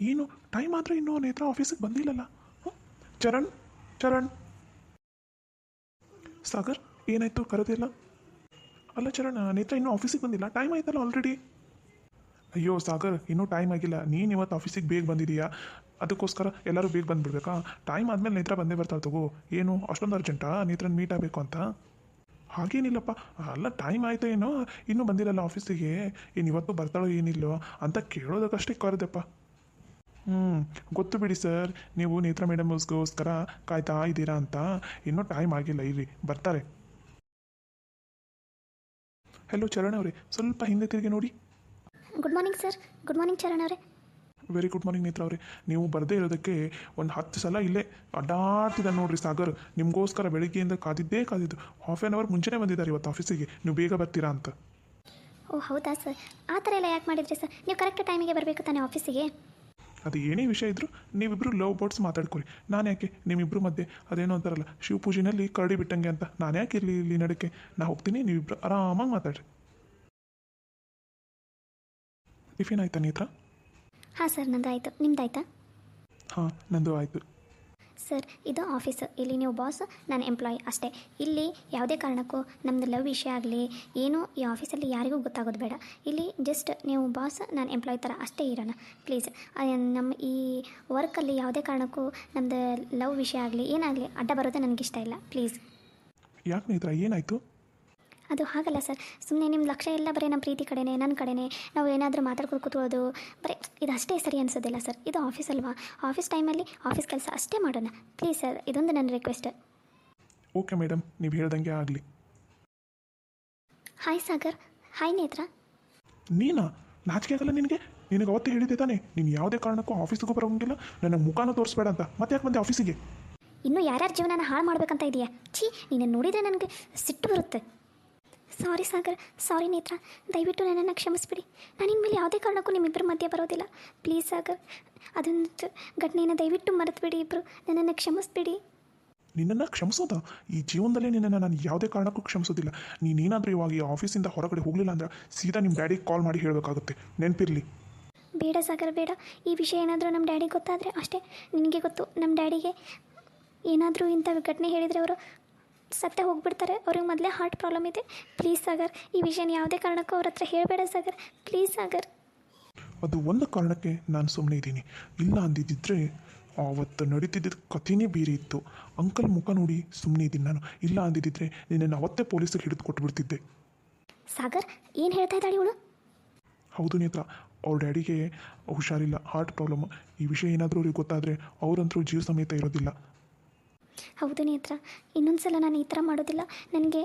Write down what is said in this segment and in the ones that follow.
ಏನು ಟೈಮ್ ಆದರೆ ಇನ್ನೂ ನೇತ್ರ ಆಫೀಸಿಗೆ ಬಂದಿಲ್ಲಲ್ಲ. ಚರಣ್ ಚರಣ್ ಸಾಗರ್ ಏನಾಯಿತು ಕರೆದಿಲ್ಲ? ಅಲ್ಲ ಚರಣ್, ನೇತ್ರ ಇನ್ನೂ ಆಫೀಸಿಗೆ ಬಂದಿಲ್ಲ, ಟೈಮ್ ಆಯ್ತಲ್ಲ ಆಲ್ರೆಡಿ. ಅಯ್ಯೋ ಸಾಗರ್, ಇನ್ನೂ ಟೈಮ್ ಆಗಿಲ್ಲ. ನೀನು ಇವತ್ತು ಆಫೀಸಿಗೆ ಬೇಗ ಬಂದಿದೀಯಾ, ಅದಕ್ಕೋಸ್ಕರ ಎಲ್ಲರೂ ಬೇಗ ಬಂದುಬಿಡ್ಬೇಕಾ? ಟೈಮ್ ಆದಮೇಲೆ ನೇತ್ರ ಬಂದೇ ಬರ್ತಾಳೆ ತಗೋ. ಏನು ಅಷ್ಟೊಂದು ಅರ್ಜೆಂಟಾ ನೇತ್ರನ ಮೀಟ್ ಆಗಬೇಕು ಅಂತ? ಹಾಗೇನಿಲ್ಲಪ್ಪ. ಅಲ್ಲ ಟೈಮ್ ಆಯಿತು ಏನೋ, ಇನ್ನೂ ಬಂದಿರಲ್ಲ ಆಫೀಸಿಗೆ, ಏನು ಇವತ್ತು ಬರ್ತಾಳೋ ಏನಿಲ್ಲೋ ಅಂತ ಕೇಳೋದಕ್ಕಷ್ಟೇ ಕರೆದೆಪ್ಪ. ಗೊತ್ತು ಬಿಡಿ ಸರ್, ನೀವು ನೇತ್ರ ಮೇಡಮ್ಗೋಸ್ಕರ ಕಾಯ್ತಾ ಇದ್ದೀರಾ ಅಂತ. ಇನ್ನೂ ಟೈಮ್ ಆಗಿಲ್ಲ, ಇರಿ ಬರ್ತಾರೆ. ಹೆಲೋ ಚರಣ್ ಅವರೇ, ಸ್ವಲ್ಪ ಹಿಂದೆ ತಿರುಗಿ ನೋಡಿ. Good morning sir. Good morning Charan ಅವರೇ. ವೆರಿ ಗುಡ್ ಮಾರ್ನಿಂಗ್ ನೇತ್ರ ಅವರೇ. ನೀವು ಬರದೇ ಇರೋದಕ್ಕೆ ಒಂದು 10 ಸಲ ಇಲ್ಲೇ ಅಡ್ಡಾಡ್ತಿದ್ದ ನೋಡ್ರಿ ಸಾಗರ್. ನಿಮಗೋಸ್ಕರ ಬೆಳಿಗ್ಗೆಯಿಂದ ಕಾದಿದ್ದು. ಹಾಫ್ ಆನ್ ಅವರ್ ಮುಂಚೆನೇ ಬಂದಿದ್ದಾರೆ ಇವತ್ತು ಆಫೀಸಿಗೆ, ನೀವು ಬೇಗ ಬರ್ತೀರಾ ಅಂತ. ಓ ಹೌದಾ ಸರ್, ಆ ಥರ ಎಲ್ಲ ಯಾಕೆ ಮಾಡಿದ್ರಿ ಸರ್? ನೀವು ಕರೆಕ್ಟ್ ಟೈಮಿಗೆ ಬರಬೇಕು ತಾನೇ ಆಫೀಸಿಗೆ? ಅದು ಏನೇ ವಿಷಯ ಇದ್ದರೂ ನೀವಿಬ್ಬರು ಲವ್ ಬರ್ಡ್ಸ್ ಮಾತಾಡ್ಕೊರಿ. ನಾನು ಯಾಕೆ ನಿಮ್ಮಿಬ್ಬರು ಮಧ್ಯೆ ಅದೇನೋ ಅಂತಾರಲ್ಲ, ಶಿವಪೂಜೆನಲ್ಲಿ ಕರಡಿ ಬಿಟ್ಟಂಗೆ ಅಂತ, ನಾನು ಯಾಕೆ ಇಲ್ಲಿ ನಡಕ್ಕೆ? ನಾ ಹೋಗ್ತೀನಿ, ನೀವಿಬ್ಬರು ಆರಾಮಾಗಿ ಮಾತಾಡ್ರಿ. ಟಿಫಿನ್ ಆಯ್ತಾ ನೇತ್ರ? ಹಾಂ ಸರ್, ನಂದು ಆಯಿತು. ನಿಮ್ದಾಯ್ತಾ? ಹಾಂ ನಂದು ಆಯಿತು. ಸರ್, ಇದು ಆಫೀಸು. ಇಲ್ಲಿ ನೀವು ಬಾಸ್, ನಾನು ಎಂಪ್ಲಾಯಿ ಅಷ್ಟೇ. ಇಲ್ಲಿ ಯಾವುದೇ ಕಾರಣಕ್ಕೂ ನಮ್ಮದು ಲವ್ ವಿಷಯ ಆಗಲಿ ಏನು ಈ ಆಫೀಸಲ್ಲಿ ಯಾರಿಗೂ ಗೊತ್ತಾಗೋದು ಬೇಡ. ಇಲ್ಲಿ ಜಸ್ಟ್ ನೀವು ಬಾಸ್, ನಾನು ಎಂಪ್ಲಾಯ್ ಥರ ಅಷ್ಟೇ ಇರೋಣ ಪ್ಲೀಸ್. ನಮ್ಮ ಈ ವರ್ಕಲ್ಲಿ ಯಾವುದೇ ಕಾರಣಕ್ಕೂ ನಮ್ಮದು ಲವ್ ವಿಷಯ ಆಗಲಿ ಏನಾಗಲಿ ಅಡ್ಡ ಬರೋದೇ ನನಗಿಷ್ಟ ಇಲ್ಲ ಪ್ಲೀಸ್. ಯಾಕೆ ನೇತ್ರ, ಏನಾಯಿತು? ಅದು ಹಾಗಲ್ಲ ಸರ್, ಸುಮ್ಮನೆ ನಿಮ್ಮ ಲಕ್ಷ್ಯ ಎಲ್ಲ ಬರೀ ನಮ್ಮ ಪ್ರೀತಿ ಕಡೆನೇ, ನನ್ನ ಕಡೆನೇ ನಾವು ಏನಾದರೂ ಮಾತಾಡ್ಕೊಂಡು ಕೂತ್ಕೊಳ್ಳೋದು ಬರೀ ಇದಷ್ಟೇ ಸರಿ ಅನಿಸೋದಿಲ್ಲ ಸರ್. ಇದು ಆಫೀಸ್ ಅಲ್ವಾ, ಆಫೀಸ್ ಟೈಮಲ್ಲಿ ಆಫೀಸ್ ಕೆಲಸ ಅಷ್ಟೇ ಮಾಡೋಣ ಪ್ಲೀಸ್ ಸರ್. ಇದೊಂದು ನನ್ನ ರಿಕ್ವೆಸ್ಟ್. ಓಕೆ ಮೇಡಮ್, ನೀವು ಹೇಳ್ದಂಗೆ ಆಗಲಿ. ಹಾಯ್ ಸಾಗರ್. ಹಾಯ್ ನೇತ್ರ. ನೀನಾ? ನಾಚಿಕೆ ಆಗಲ್ಲ ನಿನಗೆ? ನಿನಗೆ ಅವತ್ತೇ ಹೇಳಿದ್ದೆ ತಾನೇ ನೀನು ಯಾವುದೇ ಕಾರಣಕ್ಕೂ ಆಫೀಸಿಗೂ ಬರೋಂಗಿಲ್ಲ, ನನ್ನ ಮುಖಾನ ತೋರಿಸ್ಬೇಡ ಅಂತ. ಮತ್ತೆ ಯಾಕೆ ಬಂದೆ ಆಫೀಸಿಗೆ? ಇನ್ನೂ ಯಾರ್ಯಾರ ಜೀವನನ ಹಾಳು ಮಾಡ್ಬೇಕಂತ ಇದೆಯಾ? ಛೀ, ನೀನು ನೋಡಿದರೆ ನನಗೆ ಸಿಟ್ಟು ಬರುತ್ತೆ. ಸಾರಿ ಸಾಗರ್, ಸಾರಿ ನೇತ್ರ, ದಯವಿಟ್ಟು ನನ್ನನ್ನು ಕ್ಷಮಿಸ್ಬಿಡಿ. ನಾನು ಇನ್ಮೇಲೆ ಯಾವುದೇ ಕಾರಣಕ್ಕೂ ನಿಮ್ಮಿಬ್ಬರ ಮಧ್ಯೆ ಬರೋದಿಲ್ಲ ಪ್ಲೀಸ್ ಸಾಗರ್. ಅದೊಂದು ಘಟನೆಯನ್ನು ದಯವಿಟ್ಟು ಮರೆತುಬಿಡಿ ಇಬ್ಬರು, ನನ್ನನ್ನು ಕ್ಷಮಿಸ್ಬಿಡಿ. ನಿನ್ನನ್ನು ಕ್ಷಮಿಸೋದಾ? ಈ ಜೀವನದಲ್ಲೇ ನಿನ್ನನ್ನು ನಾನು ಯಾವುದೇ ಕಾರಣಕ್ಕೂ ಕ್ಷಮಿಸೋದಿಲ್ಲ. ನೀನೇನಾದರೂ ಇವಾಗ ಈ ಆಫೀಸಿಂದ ಹೊರಗಡೆ ಹೋಗಲಿಲ್ಲ ಅಂದರೆ ಸೀದಾ ನಿಮ್ಮ ಡ್ಯಾಡಿಗೆ ಕಾಲ್ ಮಾಡಿ ಹೇಳಬೇಕಾಗುತ್ತೆ, ನೆನಪಿರಲಿ. ಬೇಡ ಸಾಗರ್ ಬೇಡ. ಈ ವಿಷಯ ಏನಾದರೂ ನಮ್ಮ ಡ್ಯಾಡಿಗೆ ಗೊತ್ತಾದರೆ ಅಷ್ಟೇ. ನಿನಗೆ ಗೊತ್ತು, ನಮ್ಮ ಡ್ಯಾಡಿಗೆ ಏನಾದರೂ ಇಂಥ ಘಟನೆ ಹೇಳಿದರೆ ಅವರು ಸತ್ತೇ ಹೋಗ್ಬಿಡ್ತಾರೆ. ಅವ್ರಿಗೆ ಮೊದಲೇ ಹಾರ್ಟ್ ಪ್ರಾಬ್ಲಮ್ ಇದೆ. ಪ್ಲೀಸ್ ಸಾಗರ್, ಈ ವಿಷಯನ ಯಾವುದೇ ಕಾರಣಕ್ಕೂ ಅವ್ರ ಹತ್ರ ಹೇಳಬೇಡ ಸಾಗರ್, ಪ್ಲೀಸ್ ಸಾಗರ್. ಅದು ಒಂದು ಕಾರಣಕ್ಕೆ ನಾನು ಸುಮ್ಮನೆ ಇದ್ದೀನಿ. ಇಲ್ಲ ಅಂದಿದ್ದಿದ್ರೆ ಆವತ್ತು ನಡೀತಿದ್ದ ಕಥೆನೇ ಬೇರೆ ಇತ್ತು. ಅಂಕಲ್ ಮುಖ ನೋಡಿ ಸುಮ್ಮನೆ ಇದ್ದೀನಿ ನಾನು. ಇಲ್ಲ ಅಂದಿದ್ದಿದ್ರೆ ನಿನ್ನನ್ನು ಅವತ್ತೇ ಪೊಲೀಸಿಗೆ ಹಿಡಿದು ಕೊಟ್ಟುಬಿಡ್ತಿದ್ದೆ. ಸಾಗರ್, ಏನು ಹೇಳ್ತಾ ಇದ್ದಾಳೆ ಇವಳು? ಹೌದು ನೇತ್ರ, ಅವ್ರ ಡ್ಯಾಡಿಗೆ ಹುಷಾರಿಲ್ಲ, ಹಾರ್ಟ್ ಪ್ರಾಬ್ಲಮ್. ಈ ವಿಷಯ ಏನಾದರೂ ಅವ್ರಿಗೆ ಗೊತ್ತಾದರೆ ಅವರಂತರೂ ಜೀವ ಸಮೇತ ಇರೋದಿಲ್ಲ. ಹೌದು ನೇತ್ರ, ಇನ್ನೊಂದು ಸಲ ನಾನು ಈ ಥರ ಮಾಡೋದಿಲ್ಲ. ನನಗೆ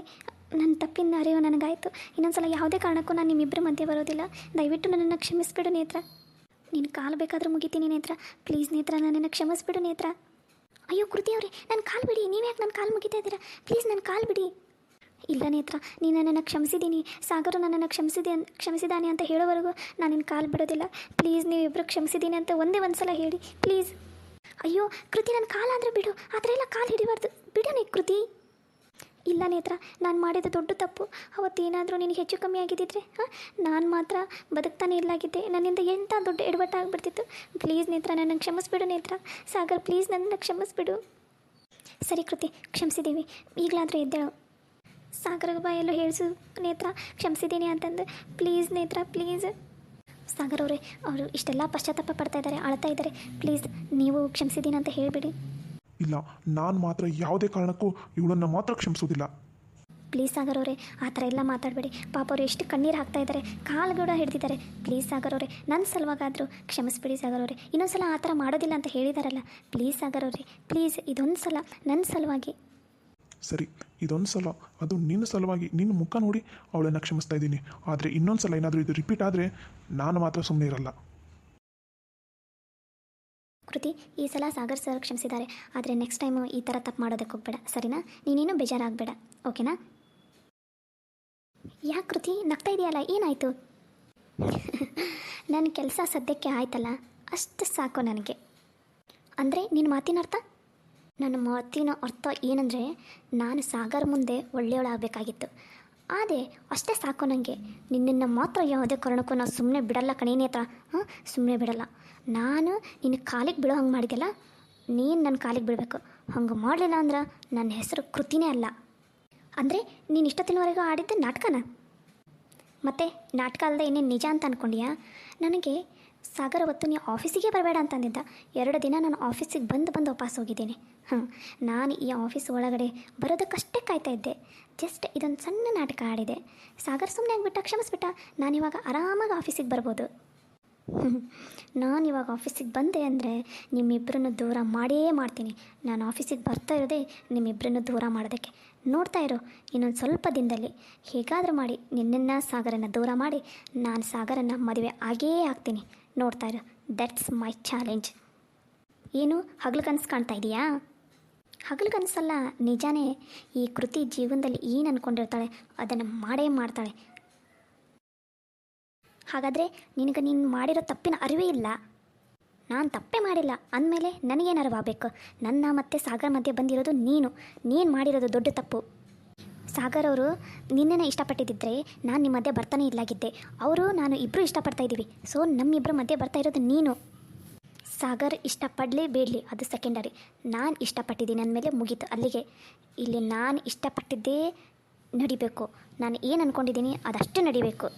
ನನ್ನ ತಪ್ಪಿನ ಅರಿವು ನನಗಾಯಿತು. ಇನ್ನೊಂದು ಸಲ ಯಾವುದೇ ಕಾರಣಕ್ಕೂ ನಾನು ನಿಮ್ಮಿಬ್ಬರ ಮಧ್ಯೆ ಬರೋದಿಲ್ಲ. ದಯವಿಟ್ಟು ನನ್ನನ್ನು ಕ್ಷಮಿಸ್ಬಿಡು ನೇತ್ರ. ನೀನು ಕಾಲು ಬೇಕಾದರೂ ಮುಗಿತೀನಿ ನೇತ್ರ, ಪ್ಲೀಸ್ ನೇತ್ರ, ನನ್ನನ್ನು ಕ್ಷಮಿಸ್ಬಿಡು ನೇತ್ರ. ಅಯ್ಯೋ ಕೃತಿ ಅವರೇ, ನನ್ನ ಕಾಲು ಬಿಡಿ. ನೀವು ಯಾಕೆ ನನ್ನ ಕಾಲು ಮುಗಿತಾ ಇದ್ದೀರಾ? ಪ್ಲೀಸ್ ನನ್ನ ಕಾಲು ಬಿಡಿ. ಇಲ್ಲ ನೇತ್ರ, ನೀನು ನನ್ನನ್ನು ಕ್ಷಮಿಸಿದ್ದೀನಿ, ಸಾಗರು ನನ್ನನ್ನು ಕ್ಷಮಿಸಿದ್ದಾನೆ ಅಂತ ಹೇಳೋವರೆಗೂ ನಾನು ನಿನ್ನ ಕಾಲು ಬಿಡೋದಿಲ್ಲ. ಪ್ಲೀಸ್ ನೀವಿಬ್ಬರು ಕ್ಷಮಿಸಿದ್ದೀನಿ ಅಂತ ಒಂದೇ ಒಂದು ಸಲ ಹೇಳಿ ಪ್ಲೀಸ್. ಅಯ್ಯೋ ಕೃತಿ, ನನ್ನ ಕಾಲಾದರೆ ಬಿಡು, ಆ ಥರ ಎಲ್ಲ ಕಾಲು ಹಿಡಿಬಾರ್ದು, ಬಿಡೋಣ ಕೃತಿ. ಇಲ್ಲ ನೇತ್ರ, ನಾನು ಮಾಡಿದ ದೊಡ್ಡ ತಪ್ಪು. ಅವತ್ತೇನಾದರೂ ನಿನಗೆ ಹೆಚ್ಚು ಕಮ್ಮಿ ಆಗಿದ್ದಿದ್ರೆ ನಾನು ಮಾತ್ರ ಬದುಕ್ತಾನೆ ಇಲ್ಲಾಗಿದ್ದೆ. ನನ್ನಿಂದ ಎಂಥ ದೊಡ್ಡ ಎಡವಟ್ಟಾಗ್ಬಿಡ್ತಿತ್ತು. ಪ್ಲೀಸ್ ನೇತ್ರ, ನನ್ನನ್ನು ಕ್ಷಮಿಸ್ಬಿಡು ನೇತ್ರ. ಸಾಗರ್ ಪ್ಲೀಸ್ ನನ್ನನ್ನು ಕ್ಷಮಿಸ್ಬಿಡು. ಸರಿ ಕೃತಿ, ಕ್ಷಮಿಸಿದ್ದೀವಿ, ಈಗಲಾದರೂ ಎದ್ದೇಳು. ಸಾಗರ ಬಾಯಲ್ಲೂ ಹೇಳಿಸು ನೇತ್ರ, ಕ್ಷಮಿಸಿದ್ದೀನಿ ಅಂತಂದು. ಪ್ಲೀಸ್ ನೇತ್ರ, ಪ್ಲೀಸ್. ಸಾಗರ್ ಅವರೇ, ಅವರು ಇಷ್ಟೆಲ್ಲ ಪಶ್ಚಾತ್ತಾಪ ಪಡ್ತಾ ಇದ್ದಾರೆ, ಅಳ್ತಾ ಇದ್ದಾರೆ. ಪ್ಲೀಸ್ ನೀವು ಕ್ಷಮಿಸಿದ್ದೀನಿ ಅಂತ ಹೇಳಿಬಿಡಿ. ಇಲ್ಲ, ನಾನು ಮಾತ್ರ ಯಾವುದೇ ಕಾರಣಕ್ಕೂ ಇವಳನ್ನು ಮಾತ್ರ ಕ್ಷಮಿಸೋದಿಲ್ಲ. ಪ್ಲೀಸ್ ಸಾಗರ್ ಅವರೇ, ಆ ಥರ ಎಲ್ಲ ಮಾತಾಡಬೇಡಿ. ಪಾಪ ಅವರು ಎಷ್ಟು ಕಣ್ಣೀರು ಹಾಕ್ತಾ ಇದ್ದಾರೆ, ಕಾಲುಗೂಡ ಹಿಡ್ದಿದ್ದಾರೆ. ಪ್ಲೀಸ್ ಸಾಗರ್ ಅವರೇ, ನನ್ನ ಸಲುವಾಗಾದರೂ ಕ್ಷಮಿಸ್ಬಿಡಿ ಸಾಗರ್ ಅವರೇ. ಇನ್ನೊಂದು ಸಲ ಆ ಥರ ಮಾಡೋದಿಲ್ಲ ಅಂತ ಹೇಳಿದಾರಲ್ಲ. ಪ್ಲೀಸ್ ಸಾಗರ್ ಅವರೇ, ಪ್ಲೀಸ್ ಇದೊಂದು ಸಲ ನನ್ನ ಸಲುವಾಗಿ. ಸರಿ, ಇದೊಂದು ಸಲ, ಅದು ನಿನ್ನ ಸಲುವಾಗಿ, ನಿನ್ನ ಮುಖ ನೋಡಿ ಅವಳನ್ನು ಕ್ಷಮಿಸ್ತಾ ಇದ್ದೀನಿ. ಆದರೆ ಇನ್ನೊಂದು ಸಲ ಏನಾದರೂ ಇದು ರಿಪೀಟ್ ಆದರೆ ನಾನು ಮಾತ್ರ ಸುಮ್ಮನೆ ಇರಲ್ಲ. ಕೃತಿ, ಈ ಸಲ ಸಾಗರ್ ಸರ್ ಕ್ಷಮಿಸಿದ್ದಾರೆ, ಆದರೆ ನೆಕ್ಸ್ಟ್ ಟೈಮು ಈ ಥರ ತಪ್ಪು ಮಾಡೋದಕ್ಕೆ ಹೋಗ್ಬೇಡ, ಸರಿನಾ? ನೀನೇನು ಬೇಜಾರಾಗಬೇಡ, ಓಕೆನಾ? ಯಾಕೆ ಕೃತಿ ನಗ್ತಾ ಇದೆಯಲ್ಲ, ಏನಾಯಿತು? ನನ್ನ ಕೆಲಸ ಸದ್ಯಕ್ಕೆ ಆಯ್ತಲ್ಲ, ಅಷ್ಟು ಸಾಕು ನನಗೆ. ಅಂದರೆ ನಿನ್ನ ಮಾತಿನ ಅರ್ಥ? ನನ್ನ ಮಾತಿನ ಅರ್ಥ ಏನಂದರೆ, ನಾನು ಸಾಗರ್ ಮುಂದೆ ಒಳ್ಳೆಯವಳಾಗಬೇಕಾಗಿತ್ತು. ಅದೇ ಅಷ್ಟೇ ಸಾಕು ನನಗೆ. ನಿನ್ನನ್ನು ಮಾತ್ರ ಯಾವುದೇ ಕಾರಣಕ್ಕೂ ನಾನು ಸುಮ್ಮನೆ ಬಿಡಲ್ಲ ಕಣೇ ನೇತ್ರ. ಹಾಂ, ಸುಮ್ಮನೆ ಬಿಡಲ್ಲ. ನಾನು ನಿನ್ನ ಕಾಲಿಗೆ ಬೀಳೋ ಹಂಗೆ ಮಾಡಿದೆಲ್ಲ, ನೀನು ನನ್ನ ಕಾಲಿಗೆ ಬೀಳಬೇಕು. ಹಂಗೆ ಮಾಡಲಿಲ್ಲ ಅಂದ್ರೆ ನನ್ನ ಹೆಸರು ಕೃತಿನೇ ಅಲ್ಲ. ಅಂದರೆ ನೀನು ಇಷ್ಟೊತ್ತಿನವರೆಗೂ ಆಡಿದ್ದೆ ನಾಟಕನ? ಮತ್ತು ನಾಟಕ ಅಲ್ಲದೆ ಇನ್ನೇನು ನಿಜ ಅಂತ ಅಂದ್ಕೊಂಡ್ಯಾ? ನನಗೆ ಸಾಗರ್ ಅವತ್ತು ನೀ ಆಫೀಸಿಗೆ ಬರಬೇಡ ಅಂತಂದಿದ್ದ. 2 ದಿನ ನಾನು ಆಫೀಸಿಗೆ ಬಂದು ವಾಪಸ್ ಹೋಗಿದ್ದೀನಿ. ನಾನು ಈ ಆಫೀಸ್ ಒಳಗಡೆ ಬರೋದಕ್ಕಷ್ಟೇ ಕಾಯ್ತಾ ಇದ್ದೆ. ಜಸ್ಟ್ ಇದೊಂದು ಸಣ್ಣ ನಾಟಕ ಆಡಿದೆ. ಸಾಗರ್ ಸುಮ್ಮನೆ ಆಗಿಬಿಟ್ಟ, ಕ್ಷಮಿಸ್ಬಿಟ್ಟ. ನಾನಿವಾಗ ಆರಾಮಾಗಿ ಆಫೀಸಿಗೆ ಬರ್ಬೋದು. ನಾನಿವಾಗ ಆಫೀಸಿಗೆ ಬಂದೆ ಅಂದರೆ ನಿಮ್ಮಿಬ್ಬರನ್ನು ದೂರ ಮಾಡೇ ಮಾಡ್ತೀನಿ. ನಾನು ಆಫೀಸಿಗೆ ಬರ್ತಾ ಇರೋದೇ ನಿಮ್ಮಿಬ್ಬರನ್ನು ದೂರ ಮಾಡೋದಕ್ಕೆ. ನೋಡ್ತಾ ಇರೋ, ಇನ್ನೊಂದು ಸ್ವಲ್ಪ ದಿನದಲ್ಲಿ ಹೇಗಾದರೂ ಮಾಡಿ ನಿನ್ನನ್ನು ಸಾಗರನ್ನು ದೂರ ಮಾಡಿ ನಾನು ಸಾಗರನ್ನು ಮದುವೆ ಆಗೇ ಆಗ್ತೀನಿ. ನೋಡ್ತಾ ಇರೋ, ದಟ್ಸ್ ಮೈ ಚಾಲೆಂಜ್. ಏನು ಹಗಲು ಕನಸು ಕಾಣ್ತಾ ಇದೆಯಾ? ಹಗಲು ಕನಸಲ್ಲ, ನಿಜಾನೇ. ಈ ಕೃತಿ ಜೀವನದಲ್ಲಿ ಏನು ಅಂದ್ಕೊಂಡಿರ್ತಾಳೆ ಅದನ್ನು ಮಾಡೇ ಮಾಡ್ತಾಳೆ. ಹಾಗಾದರೆ ನಿನಗೆ ನೀನು ಮಾಡಿರೋ ತಪ್ಪಿನ ಅರಿವೇ ಇಲ್ಲ. ನಾನು ತಪ್ಪೇ ಮಾಡಿಲ್ಲ ಅಂದಮೇಲೆ ನನಗೇನು ಅರಿವಾಗಬೇಕು? ನನ್ನ ಮತ್ತು ಸಾಗರ್ ಮಧ್ಯೆ ಬಂದಿರೋದು ನೀನು ಮಾಡಿರೋದು ದೊಡ್ಡ ತಪ್ಪು. ಸಾಗರ್ ಅವರು ನಿನ್ನನ್ನು ಇಷ್ಟಪಟ್ಟಿದ್ದರೆ ನಾನು ನಿಮ್ಮ ಮಧ್ಯೆ ಬರ್ತಾನೆ ಇಲ್ಲಾಗಿದ್ದೆ. ಅವರು ನಾನು ಇಬ್ಬರು ಇಷ್ಟಪಡ್ತಾ ಇದ್ದೀವಿ. ಸೊ ನಮ್ಮಿಬ್ಬರ ಮಧ್ಯೆ ಬರ್ತಾ ಇರೋದು ನೀನು. ಸಾಗರ್ ಇಷ್ಟಪಡಲಿ ಬೇಡಲಿ ಅದು ಸೆಕೆಂಡರಿ. ನಾನು ಇಷ್ಟಪಟ್ಟಿದ್ದೀನಿ ಅಂದಮೇಲೆ ಮುಗೀತು ಅಲ್ಲಿಗೆ. ಇಲ್ಲಿ ನಾನು ಇಷ್ಟಪಟ್ಟಿದ್ದೇ ನಡಿಬೇಕು. ನಾನು ಏನು ಅಂದ್ಕೊಂಡಿದ್ದೀನಿ ಅದಷ್ಟೇ ನಡಿಬೇಕು.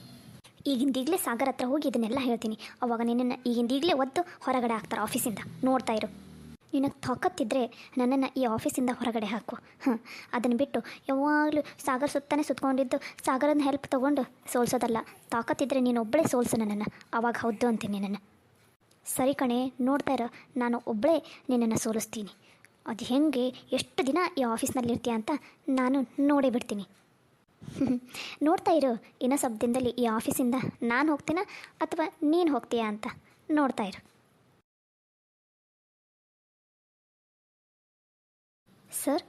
ಈಗಿಂದೀಗಲೇ ಸಾಗರ್ ಹತ್ರ ಹೋಗಿ ಇದನ್ನೆಲ್ಲ ಹೇಳ್ತೀನಿ. ಅವಾಗ ನಿನ್ನನ್ನು ಈಗಿಂದೀಗಲೇ ಒದ್ದು ಹೊರಗಡೆ ಹಾಕ್ತಾರೆ ಆಫೀಸಿಂದ. ನೋಡ್ತಾ ಇರು. ನಿನಗೆ ತಾಕತ್ತಿದ್ದರೆ ನನ್ನನ್ನು ಈ ಆಫೀಸಿಂದ ಹೊರಗಡೆ ಹಾಕು. ಅದನ್ನು ಬಿಟ್ಟು ಯಾವಾಗಲೂ ಸಾಗರ್ ಸುತ್ತನೇ ಸುತ್ಕೊಂಡಿದ್ದು ಸಾಗರನ ಹೆಲ್ಪ್ ತೊಗೊಂಡು ಸೋಲ್ಸೋದಲ್ಲ. ತಾಕತ್ತಿದ್ದರೆ ನೀನು ಒಬ್ಬಳೇ ಸೋಲ್ಸು ನನ್ನನ್ನು. ಆವಾಗ ಹೌದು ಅಂತೀನಿ ನಿನ್ನನ್ನು. ಸರಿ ಕಣೆ, ನೋಡ್ತಾ ಇರೋ, ನಾನು ಒಬ್ಬಳೇ ನಿನ್ನನ್ನು ಸೋಲಿಸ್ತೀನಿ. ಅದು ಹೇಗೆ ಎಷ್ಟು ದಿನ ಈ ಆಫೀಸ್ನಲ್ಲಿ ಇರ್ತೀಯ ಅಂತ ನಾನು ನೋಡೇ ಬಿಡ್ತೀನಿ. ನೋಡ್ತಾ ಇರು, ಇನ್ನೂ ಸ್ವಲ್ಪ ದಿನದಲ್ಲಿ ಈ ಆಫೀಸಿಂದ ನಾನು ಹೋಗ್ತೀನ ಅಥವಾ ನೀನು ಹೋಗ್ತೀಯಾ ಅಂತ ನೋಡ್ತಾ ಇರು. ಸರ್,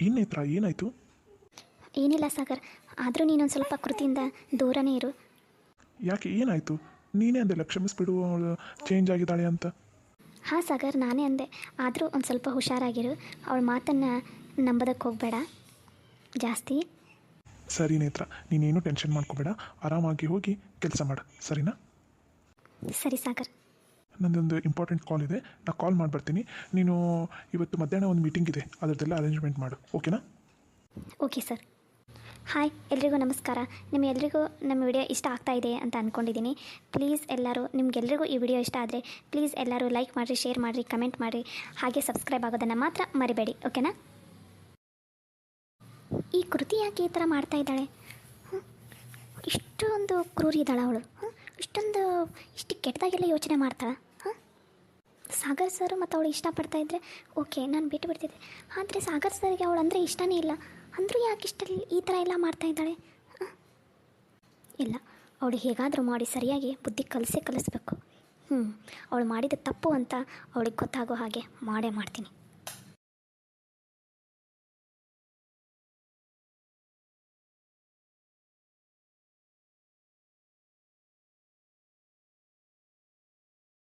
ಇನ್ನೇತ್ರ ಏನಾಯಿತು? ಏನಿಲ್ಲ ಸಾಗರ್, ಆದರೂ ನೀನೊಂದು ಸ್ವಲ್ಪ ಕೃತಿಯಿಂದ ದೂರನೇ ಇರು. ಯಾಕೆ, ಏನಾಯಿತು? ನೀನೇ ಅಂದೆಲ್ಲ ಕ್ಷಮಿಸ್ಬಿಡು, ಅವಳು ಚೇಂಜ್ ಆಗಿದ್ದಾಳೆ ಅಂತ. ಹಾಂ ಸಾಗರ್, ನಾನೇ ಅಂದೆ. ಆದರೂ ಒಂದು ಸ್ವಲ್ಪ ಹುಷಾರಾಗಿರು. ಅವಳ ಮಾತನ್ನು ನಂಬೋದಕ್ಕೆ ಹೋಗಬೇಡ ಜಾಸ್ತಿ. ಸರಿ ನೇತ್ರ, ನೀನೇನು ಟೆನ್ಷನ್ ಮಾಡ್ಕೋಬೇಡ. ಆರಾಮಾಗಿ ಹೋಗಿ ಕೆಲಸ ಮಾಡು, ಸರಿನಾ? ಸರಿ ಸಾಗರ್. ನಂದೊಂದು ಇಂಪಾರ್ಟೆಂಟ್ ಕಾಲ್ ಇದೆ, ನಾನು ಕಾಲ್ ಮಾಡಿಬರ್ತೀನಿ. ನೀನು ಇವತ್ತು ಮಧ್ಯಾಹ್ನ ಒಂದು ಮೀಟಿಂಗ್ ಇದೆ, ಅದರದ್ದೆಲ್ಲ ಅರೇಂಜ್ಮೆಂಟ್ ಮಾಡು, ಓಕೆನಾ? Okay sir. ಹಾಯ್ ಎಲ್ರಿಗೂ ನಮಸ್ಕಾರ. ನಿಮಗೆಲ್ರಿಗೂ ನಮ್ಮ ವಿಡಿಯೋ ಇಷ್ಟ ಆಗ್ತಾ ಇದೆ ಅಂತ ಅಂದ್ಕೊಂಡಿದ್ದೀನಿ. ಪ್ಲೀಸ್ ಎಲ್ಲರೂ, ನಿಮಗೆಲ್ರಿಗೂ ಈ ವಿಡಿಯೋ ಇಷ್ಟ ಆದರೆ ಪ್ಲೀಸ್ ಎಲ್ಲರೂ ಲೈಕ್ ಮಾಡಿರಿ, ಶೇರ್ ಮಾಡಿರಿ, ಕಮೆಂಟ್ ಮಾಡಿರಿ. ಹಾಗೆ ಸಬ್ಸ್ಕ್ರೈಬ್ ಆಗೋದನ್ನು ಮಾತ್ರ ಮರಿಬೇಡಿ, ಓಕೆನಾ? ಈ ಕೃತಿ ಯಾಕೆ ಈ ಥರ ಮಾಡ್ತಾ ಇದ್ದಾಳೆ? ಇಷ್ಟೊಂದು ಕ್ರೂರಿ ಇದ್ದಾಳೆ ಅವಳು. ಇಷ್ಟು ಕೆಟ್ಟದಾಗೆಲ್ಲ ಯೋಚನೆ ಮಾಡ್ತಾಳೆ. ಸಾಗರ್ ಸರ್ ಮತ್ತು ಅವಳು ಇಷ್ಟಪಡ್ತಾ ಇದ್ದರೆ ಓಕೆ, ನಾನು ಬಿಟ್ಟು ಬಿಡ್ತಿದ್ದೆ. ಆದರೆ ಸಾಗರ್ ಸರ್ಗೆ ಅವಳು ಅಂದರೆ ಇಷ್ಟನೇ ಇಲ್ಲ. ಅಂದರೂ ಯಾಕೆ ಈ ಥರ ಎಲ್ಲ ಮಾಡ್ತಾ ಇದ್ದಾಳೆ? ಇಲ್ಲ, ಅವಳು ಹೇಗಾದರೂ ಮಾಡಿ ಸರಿಯಾಗಿ ಬುದ್ಧಿ ಕಲಿಸ್ಬೇಕು. ಅವಳು ಮಾಡಿದ ತಪ್ಪು ಅಂತ ಅವಳಿಗೆ ಗೊತ್ತಾಗೋ ಹಾಗೆ ಮಾಡೇ ಮಾಡ್ತೀನಿ.